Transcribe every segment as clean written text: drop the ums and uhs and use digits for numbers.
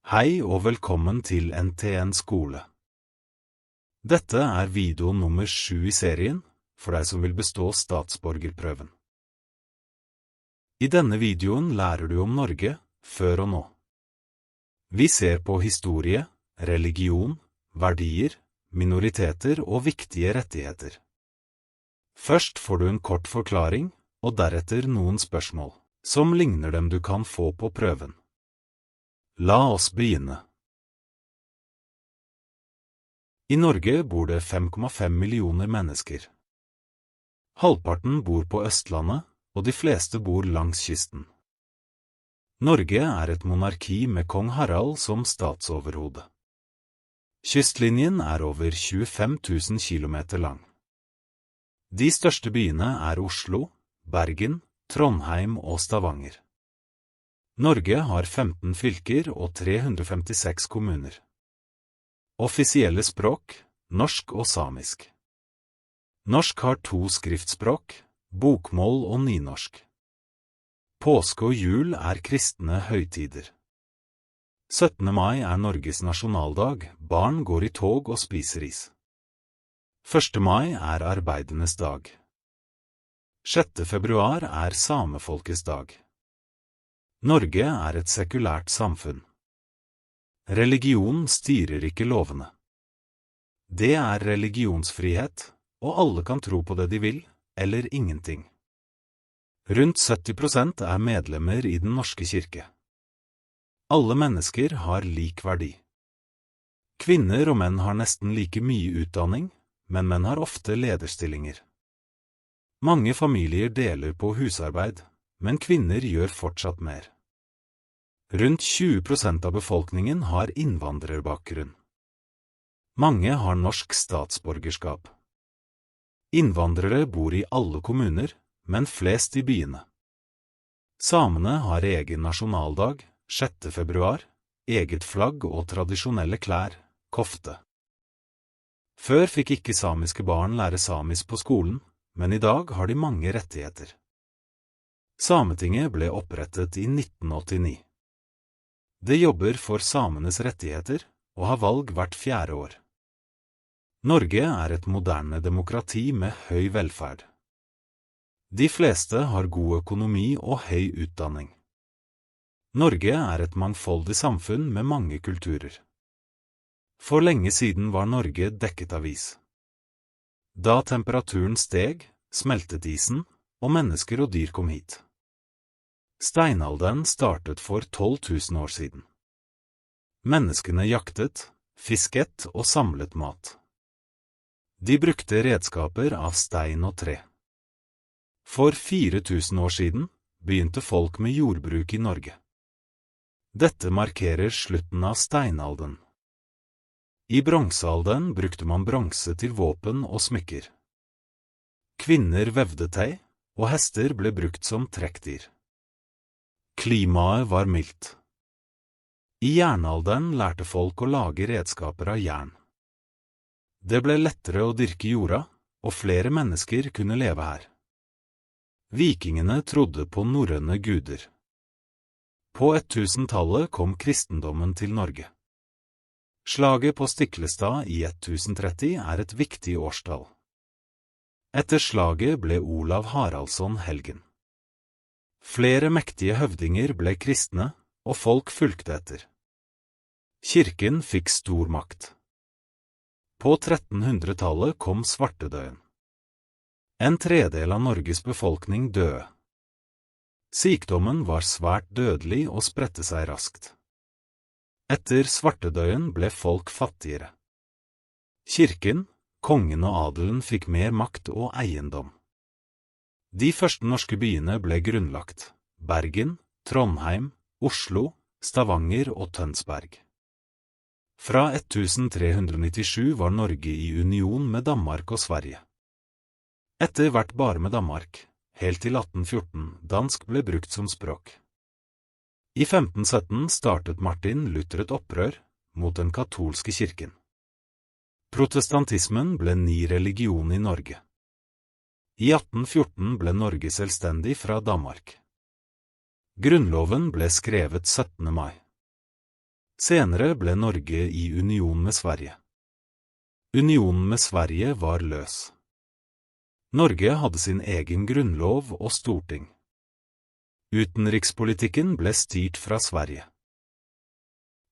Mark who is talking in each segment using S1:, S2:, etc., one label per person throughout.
S1: Hei og velkommen til NTN skole. Dette video nummer 7 i serien, for deg som vil bestå statsborgerprøven. I denne videoen lærer du om Norge, før og nå. Vi ser på historie, religion, verdier, minoriteter og viktige rettigheter. Først får du en kort forklaring, og deretter noen spørsmål, som ligner dem du kan få på prøven. La oss begynne. I Norge bor det 5,5 millioner mennesker. Halvparten bor på Østlandet, og de fleste bor langs kysten. Norge er et monarki med kong Harald som statsoverhode. Kystlinjen er over 25 000 kilometer lang. De største byene er Oslo, Bergen, Trondheim og Stavanger. Norge har 15 fylker og 356 kommuner. Offisielle språk, norsk og samisk. Norsk har 2 skriftspråk, bokmål og nynorsk. Påske og jul er kristne høytider. 17. mai er Norges nasjonaldag, barn går i tog og spiser is. 1. mai er arbeidernes dag. 6. februar er samefolkets dag. Norge er et sekulært samfunn. Religion styrer ikke lovene. Det er religionsfrihet, og alle kan tro på det de vil, eller ingenting. Rundt 70% er medlemmer i Den norske kirke. Alle mennesker har lik verdi. Kvinner og menn har nesten like mye utdanning, men menn har ofte lederstillinger. Mange familier deler på husarbeid, men kvinner gjør fortsatt mer. Rundt 20% av befolkningen har innvandrerbakgrunn. Mange har norsk statsborgerskap. Innvandrere bor i alle kommuner, men flest i byene. Samene har egen nasjonaldag, 6. februar, eget flagg og tradisjonelle klær, kofte. Før fikk ikke samiske barn lære samisk på skolen, men i dag har de mange rettigheter. Sametinget ble opprettet i 1989. Det jobber for samenes rettigheter, og har valg hvert 4. år. Norge er et moderne demokrati med høy velferd. De fleste har god økonomi og høy utdanning. Norge er et mangfoldig samfunn med mange kulturer. For lenge siden var Norge dekket av is. Da temperaturen steg, smeltet isen, og mennesker og dyr kom hit. Steinalderen startet for 12 000 år siden. Menneskene jaktet, fisket og samlet mat. De brukte redskaper av stein og tre. For 4000 år siden begynte folk med jordbruk i Norge. Dette markerer slutten av steinalderen. I bronsealderen brukte man bronse til våpen og smykker. Kvinner vevde tøy, og hester ble brukt som trekkdyr. Klimaet var mildt. I jernalderen lærte folk å lage redskaper av jern. Det ble lettere å dyrke jorda, og flere mennesker kunne leve her. Vikingene trodde på norrøne guder. På 1000-tallet kom kristendommen til Norge. Slaget på Stiklestad i 1030 er et viktig årstall. Etter slaget ble Olav Haraldsson helgen. Flere mektige høvdinger ble kristne, og folk fulgte etter. Kirken fikk stor makt. På 1300-tallet kom svartedauden. En tredel av Norges befolkning døde. Sykdommen var svært dødelig og spredte seg raskt. Etter svartedauden ble folk fattigere. Kirken, kongen og adelen fikk mer makt og eiendom. De første norske byene ble grunnlagt: Bergen, Trondheim, Oslo, Stavanger og Tønsberg. Fra 1397 var Norge i union med Danmark og Sverige. Etter hvert bare med Danmark, helt til 1814, dansk ble brukt som språk. I 1517 startet Martin Luther et opprør mot den katolske kirken. Protestantismen ble ny religion i Norge. I 1814 ble Norge selvstendig fra Danmark. Grunnloven ble skrevet 17. mai. Senere ble Norge i union med Sverige. Unionen med Sverige var løs. Norge hadde sin egen grunnlov og storting. Utenrikspolitikken ble styrt fra Sverige.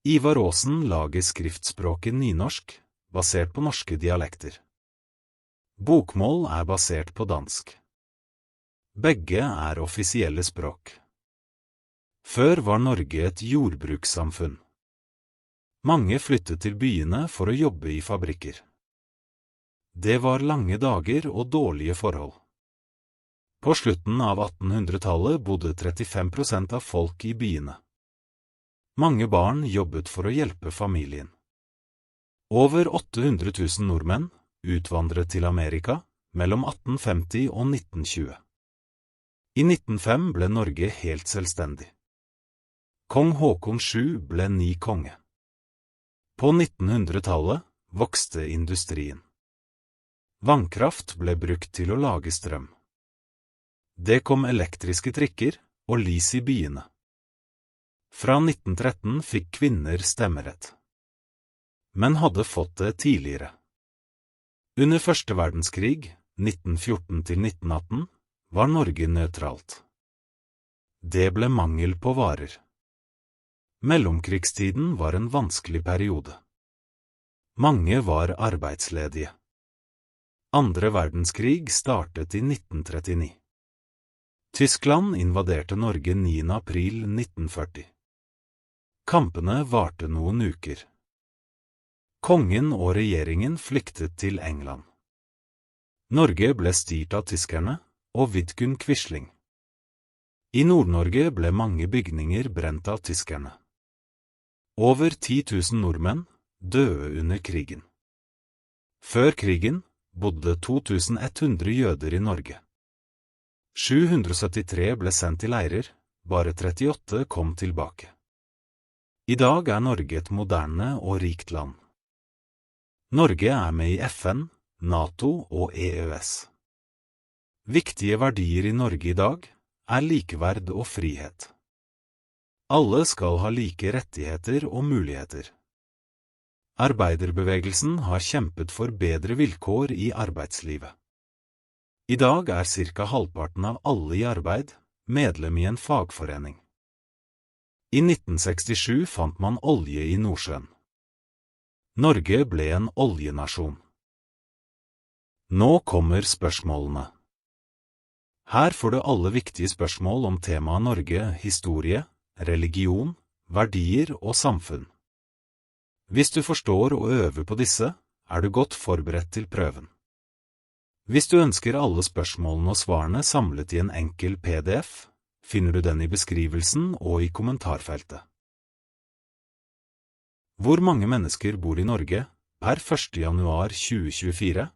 S1: Ivar Aasen lager skriftspråket nynorsk, basert på norske dialekter. Bokmål er basert på dansk. Begge er offisielle språk. Før var Norge et jordbrukssamfunn. Mange flyttet til byene for å jobbe i fabrikker. Det var lange dager og dårlige forhold. På slutten av 1800-tallet bodde 35% av folk i byene. Mange barn jobbet for å hjelpe familien. Over 800 000 nordmenn utvandret til Amerika mellom 1850 og 1920. I 1905 ble Norge helt selvstendig. Kong Håkon 7 ble ny konge. På 1900-tallet vokste industrien. Vannkraft ble brukt til å lage strøm. Det kom elektriske trikker og lys i byene. Fra 1913 fikk kvinner stemmerett. Men hadde fått det tidligere. Under første verdenskrig, 1914–1918, var Norge nøytralt. Det ble mangel på varer. Mellomkrigstiden var en vanskelig periode. Mange var arbeidsledige. Andre verdenskrig startet i 1939. Tyskland invaderte Norge 9. april 1940. Kampene varte noen uker. Kongen og regjeringen flyktet til England. Norge ble styrt av tyskerne og Vidkun Quisling. I Nord-Norge ble mange bygninger brent av tyskerne. Over 10 000 nordmenn døde under krigen. Før krigen bodde 2100 jøder i Norge. 773 ble sendt til leirer, bare 38 kom tilbake. I dag er Norge et moderne og rikt land. Norge er med i FN, NATO og EØS. Viktige verdier i Norge i dag er likeverd og frihet. Alle skal ha like rettigheter og muligheter. Arbeiderbevegelsen har kjempet for bedre vilkår i arbeidslivet. I dag er cirka halvparten av alle i arbeid medlem i en fagforening. I 1967 fant man olje i Nordsjøen. Norge ble en oljenasjon. Nå kommer spørsmålene. Her får du alle viktige spørsmål om temaet Norge, historie, religion, verdier og samfunn. Hvis du forstår og øver på disse, er du godt forberedt til prøven. Hvis du ønsker alle spørsmålene og svarene samlet i en enkel PDF, finner du den i beskrivelsen og i kommentarfeltet. Hvor mange mennesker bor i Norge per 1. januar 2024?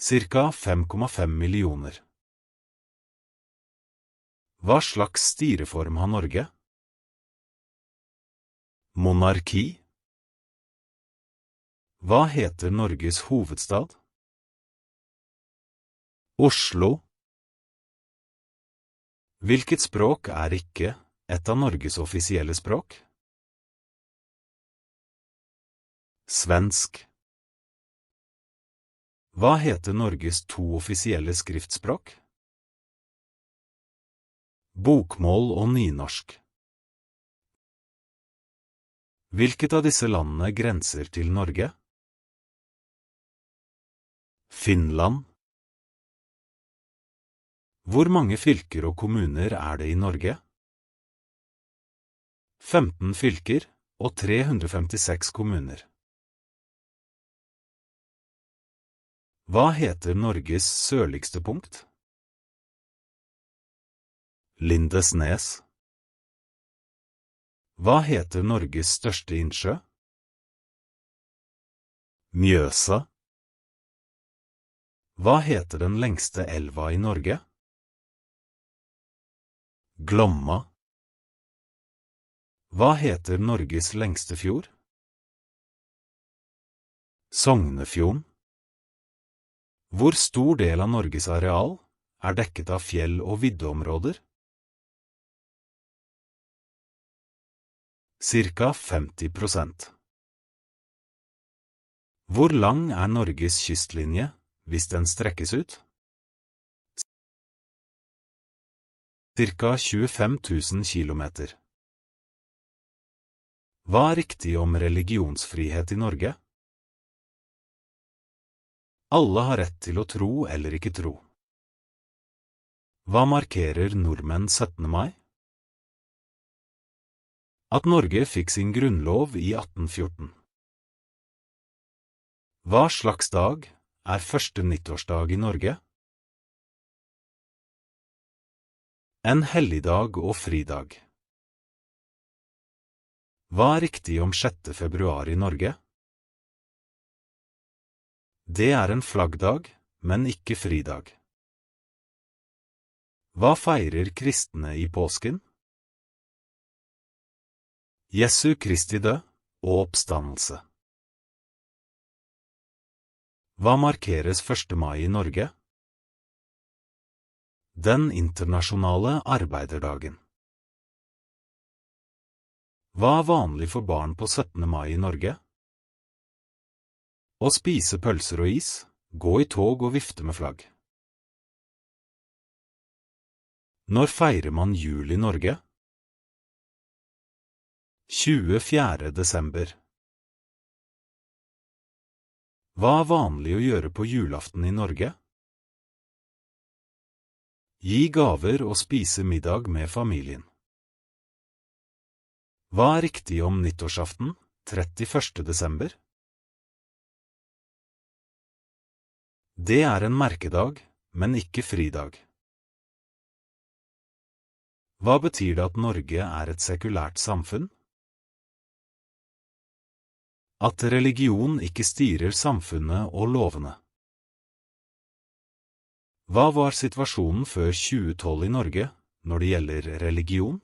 S1: Cirka 5,5 millioner. Hva slags styreform har Norge? Monarki? Hva heter Norges hovedstad? Oslo. Hvilket språk er ikke et av Norges offisielle språk? Svensk. Hva heter Norges 2 offisielle skriftspråk? Bokmål og nynorsk. Hvilket av disse landene grenser til Norge? Finland. Hvor mange fylker og kommuner er det i Norge? 15 fylker og 356 kommuner. Hva heter Norges sørligste punkt? Lindesnes. Hva heter Norges største innsjø? Mjøsa. Hva heter den lengste elva i Norge? Glomma. Hva heter Norges lengste fjord? Sognefjorden. Hvor stor del av Norges areal er dekket av fjell- og viddeområder? Cirka 50%. Hvor lang er Norges kystlinje, hvis den strekkes ut? Cirka 25 000 kilometer. Hva er riktig om religionsfrihet i Norge? Alle har rett til å tro eller ikke tro. Hva markerer nordmenn 17. mai? At Norge fikk sin grunnlov i 1814. Hva slags dag er første nyttårsdag i Norge? En helligdag og fridag. Hva er riktig om 6. februar i Norge? Det er en flaggdag, men ikke fridag. Hva feirer kristne i påsken? Jesu Kristi død og oppstandelse. Hva markeres 1. mai i Norge? Den internasjonale arbeiderdagen. Hva er vanlig for barn på 17. mai i Norge? Å spise pølser og is, gå i tog og vifte med flagg. Når feirer man jul i Norge? 24. desember. Hva er vanlig å gjøre på julaften i Norge? Gi gaver og spise middag med familien. Hva er riktig om nyttårsaften, 31. desember? Det er en merkedag, men ikke fridag. Hva betyr det at Norge er et sekulært samfunn? At religion ikke styrer samfunnet og lovene. Hva var situasjonen før 2012 i Norge når det gjelder religion?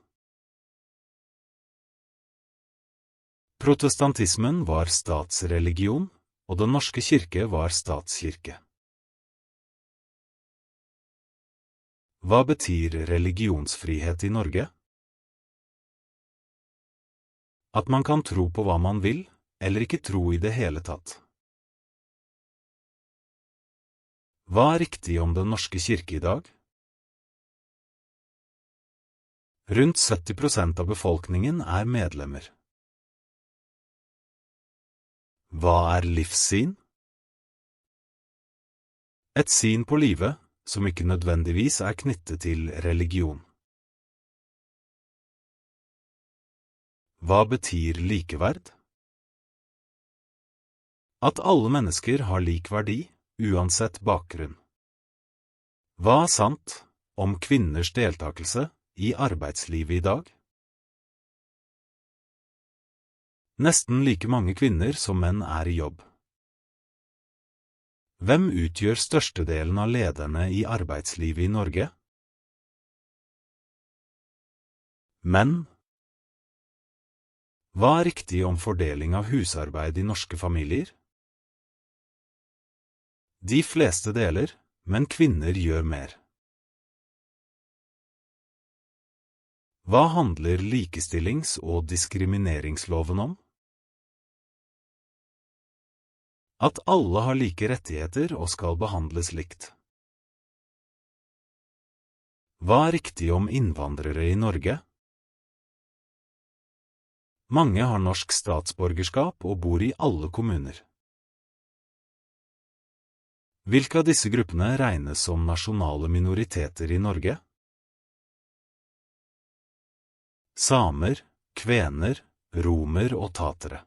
S1: Protestantismen var statsreligion, og Den norske kirke var statskirke. Hva betyr religionsfrihet i Norge? At man kan tro på hva man vil, eller ikke tro i det hele tatt. Hva er riktig om Den norske kirke i dag? Rundt 70% av befolkningen er medlemmer. Hva er livssyn? Et syn på livet, som ikke nødvendigvis er knyttet til religion. Hva betyr likeverd? At alle mennesker har lik verdi, uansett bakgrunn. Hva er sant om kvinners deltakelse i arbeidslivet i dag? Nesten like mange kvinner som menn er i jobb. Hvem utgjør størstedelen av lederne i arbeidslivet i Norge? Menn. Hva er riktig om fordeling av husarbeid i norske familier? De fleste deler, men kvinner gjør mer. Hva handler likestillings- og diskrimineringsloven om? At alle har like rettigheter og skal behandles likt. Hva er riktig om innvandrere i Norge? Mange har norsk statsborgerskap og bor i alle kommuner. Hvilke av disse gruppene regnes som nasjonale minoriteter i Norge? Samer, kvener, romer og tatere.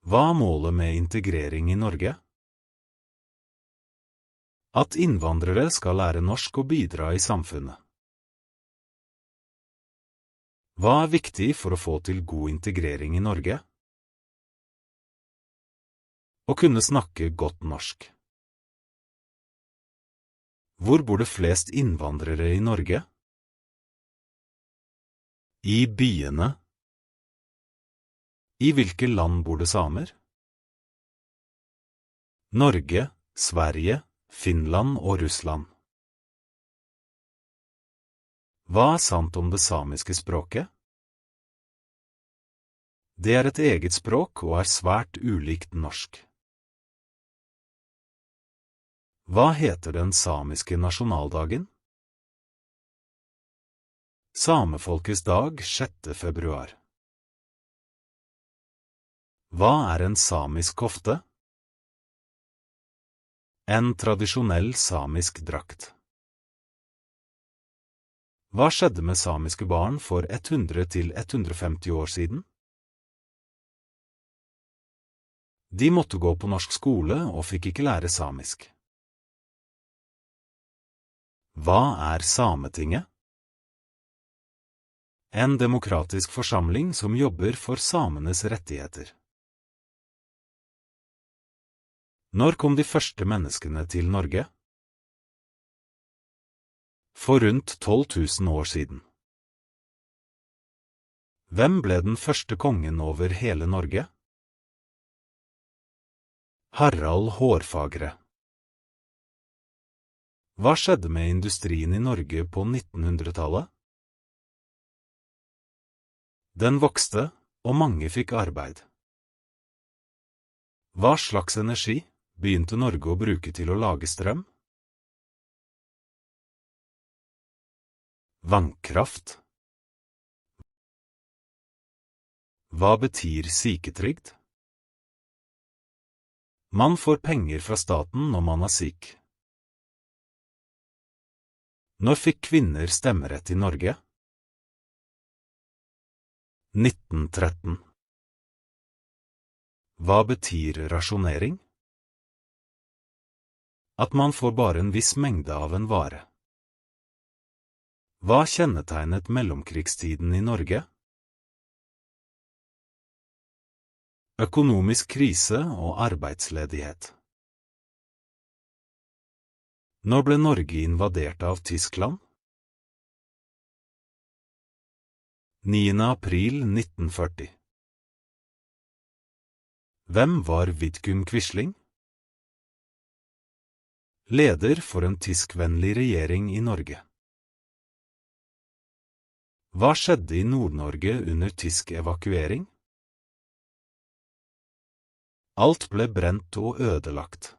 S1: Hva er målet med integrering i Norge? At innvandrere skal lære norsk og bidra i samfunnet. Hva er viktig for å få til god integrering i Norge? Å kunne snakke godt norsk. Hvor bor det flest innvandrere i Norge? I byene. I hvilke land bor det samer? Norge, Sverige, Finland og Russland. Hva er sant om det samiske språket? Det er et eget språk og er svært ulikt norsk. Hva heter den samiske nasjonaldagen? Samefolkets dag 6. februar. Hva er en samisk kofte? En tradisjonell samisk drakt. Hva skjedde med samiske barn for 100 til 150 år siden? De måtte gå på norsk skole og fikk ikke lære samisk. Hva er Sametinget? En demokratisk forsamling som jobber for samenes rettigheter. Når kom de første menneskene til Norge? For rundt 12 000 år siden. Hvem ble den første kongen over hele Norge? Harald Hårfagre. Hva skjedde med industrien i Norge på 1900-tallet? Den vokste, og mange fikk arbeid. Hva slags energi begynte Norge å bruke til å lage strøm? Vannkraft. Hva betyr syketrygd? Man får penger fra staten når man er syk. Når fikk kvinner stemmerett i Norge? 1913. Hva betyr rasjonering? At man får bare en viss mengde av en vare. Hva kjennetegnet mellomkrigstiden i Norge? Økonomisk krise og arbeidsledighet. Når ble Norge invadert av Tyskland? 9. april 1940. Hvem var Vidkun Quisling? Leder for en tyskvennlig regjering i Norge. Hva skjedde i Nord-Norge under tysk evakuering? Alt ble brent og ødelagt.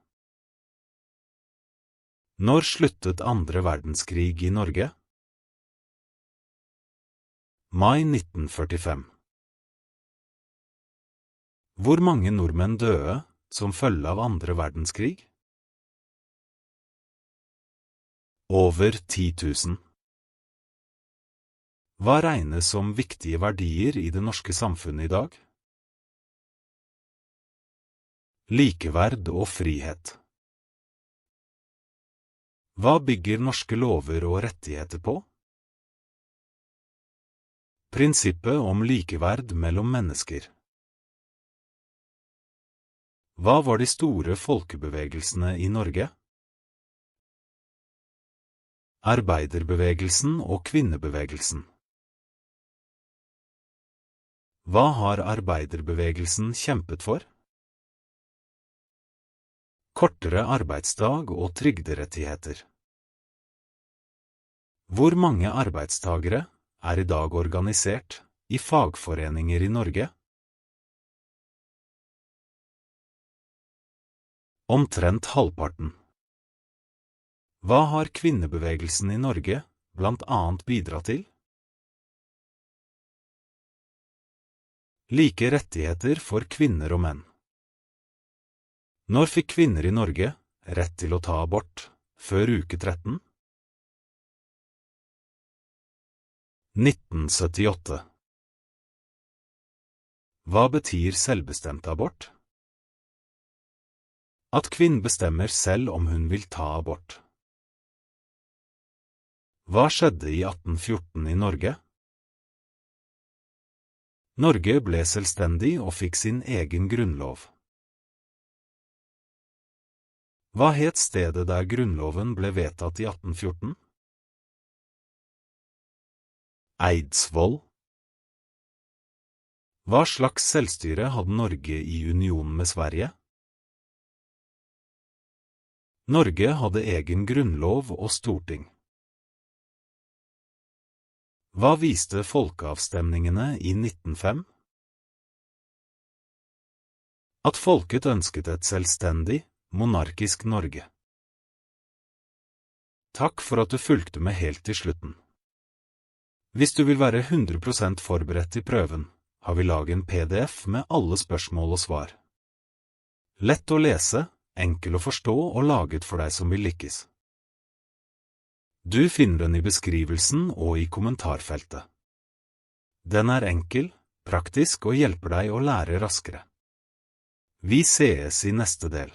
S1: Når sluttet andre verdenskrig i Norge? Mai 1945. Hvor mange nordmenn døde som følge av andre verdenskrig? Over 10 000. Hva regnes som viktige verdier i det norske samfunnet i dag? Likeverd og frihet. Hva bygger norske lover og rettigheter på? Prinsippet om likeverd mellom mennesker. Hva var de store folkebevegelsene i Norge? Arbeiderbevegelsen og kvinnebevegelsen. Hva har arbeiderbevegelsen kjempet for? Kortere arbeidsdag og trygderettigheter. Hvor mange arbeidstagere er i dag organisert i fagforeninger i Norge? Omtrent halvparten. Hva har kvinnebevegelsen i Norge blant annet bidratt til? Like rettigheter for kvinner og menn. Når fikk kvinner i Norge rett til å ta abort før uke 13? 1978. Hva betyr selvbestemt abort? At kvinnen bestemmer selv om hun vil ta abort. Hva skjedde i 1814 i Norge? Norge ble selvstendig og fikk sin egen grunnlov. Hva het stedet der grunnloven ble vedtatt i 1814? Eidsvoll. Hva slags selvstyre hadde Norge i union med Sverige? Norge hadde egen grunnlov og storting. Hva viste folkeavstemningene i 1905? At folket ønsket et selvstendig, monarkisk Norge. Takk for at du fulgte med helt til slutten. Hvis du vil være 100% forberedt til prøven, har vi laget en PDF med alle spørsmål og svar. Lett å lese, enkel å forstå og laget for deg som vil lykkes. Du finner den i beskrivelsen og i kommentarfeltet. Den er enkel, praktisk og hjelper deg å lære raskere. Vi sees i neste del.